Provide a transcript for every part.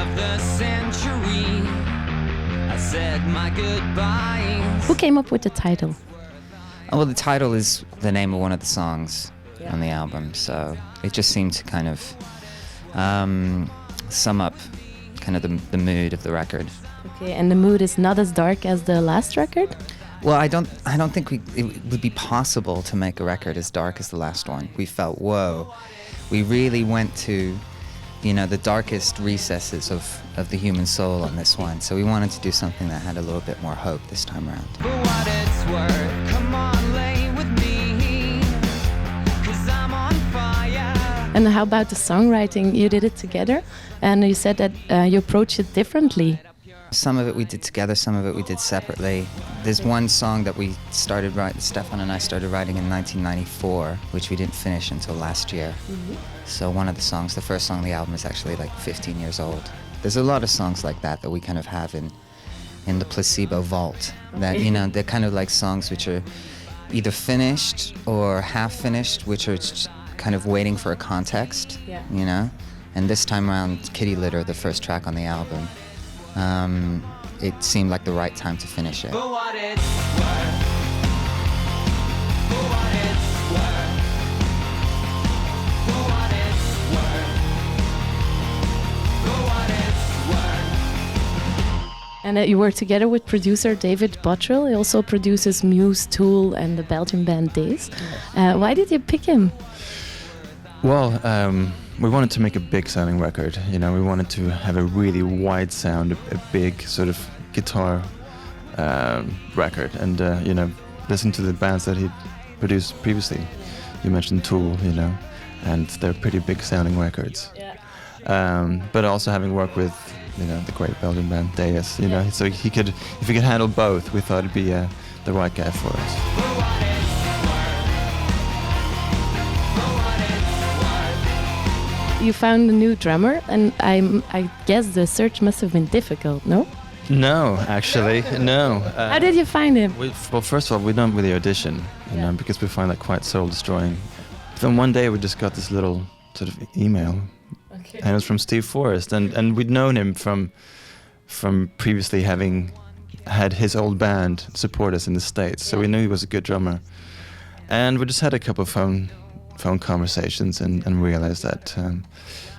of the century, I said my goodbyes. Who came up with the title? Oh, well, the title is the name of one of the songs on the album, so it just seemed to kind of sum up kind of the mood of the record. Okay, and the mood is not as dark as the last record? Well, I don't think it would be possible to make a record as dark as the last one. We felt, whoa, we really went to, the darkest recesses of the human soul on this one. So we wanted to do something that had a little bit more hope this time around. For what it's worth, come on, lay with me, 'cause I'm on fire. And how about the songwriting? You did it together, and you said that you approached it differently. Some of it we did together, some of it we did separately. There's one song that we started writing, Stefan and I started writing in 1994, which we didn't finish until last year. So one of the songs, the first song on the album, is actually like 15 years old. There's a lot of songs like that we kind of have in the Placebo vault. That, they're kind of like songs which are either finished or half finished, which are kind of waiting for a context, And this time around, Kitty Litter, the first track on the album, it seemed like the right time to finish it. For what it's worth, for what it's worth, for what it's worth, for what it's worth. And you work together with producer David Bottrell. He also produces Muse, Tool, and the Belgian band Days. Why did you pick him? Well, we wanted to make a big sounding record. We wanted to have a really wide sound, a big sort of guitar record, and listen to the bands that he produced previously. You mentioned Tool, and they're pretty big sounding records. Yeah. But also having worked with the great Belgian band Days, so if he could handle both, we thought it'd be the right guy for us. You found a new drummer, and I guess the search must have been difficult, no? No, actually, no. How did you find him? Well, first of all, we done with the audition, because we find that quite soul-destroying. Then one day we just got this little sort of email, and it was from Steve Forrest, and we'd known him from previously having had his old band support us in the States, so we knew he was a good drummer. And we just had a couple of phone conversations and realized that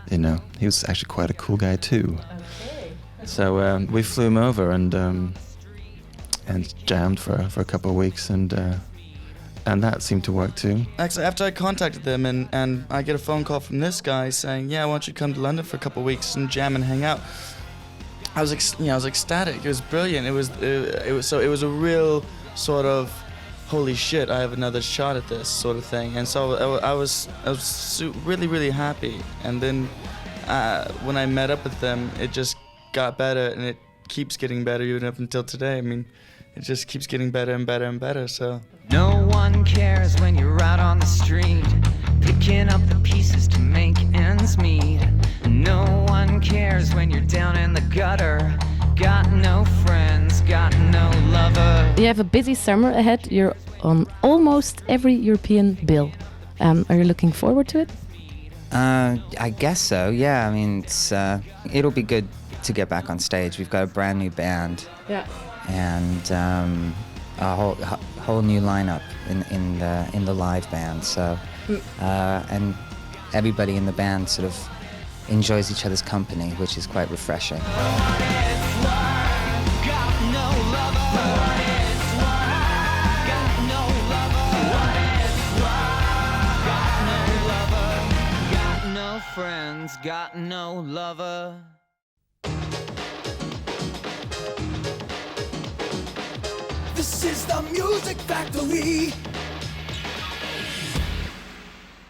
he was actually quite a cool guy too. Okay. So we flew him over and jammed for a couple of weeks, and that seemed to work too. Actually, after I contacted them and I get a phone call from this guy saying, "Yeah, why don't you come to London for a couple of weeks and jam and hang out?" I was ecstatic. It was brilliant. It was a real sort of, holy shit, I have another shot at this sort of thing. And so I was really, really happy. And then when I met up with them, it just got better, and it keeps getting better even up until today. I mean, it just keeps getting better and better and better, so. No one cares when you're out on the street, picking up the pieces to make ends meet. No one cares when you're down in the gutter, got no friends, got no lover. You have a busy summer ahead. You're on almost every European bill. Are you looking forward to it? I guess so, yeah. I mean, it'll be good to get back on stage. We've got a brand new band. Yeah. And a whole new lineup in the live band. So, and everybody in the band sort of enjoys each other's company, which is quite refreshing. Friends, got no lover. This is the Music Factory.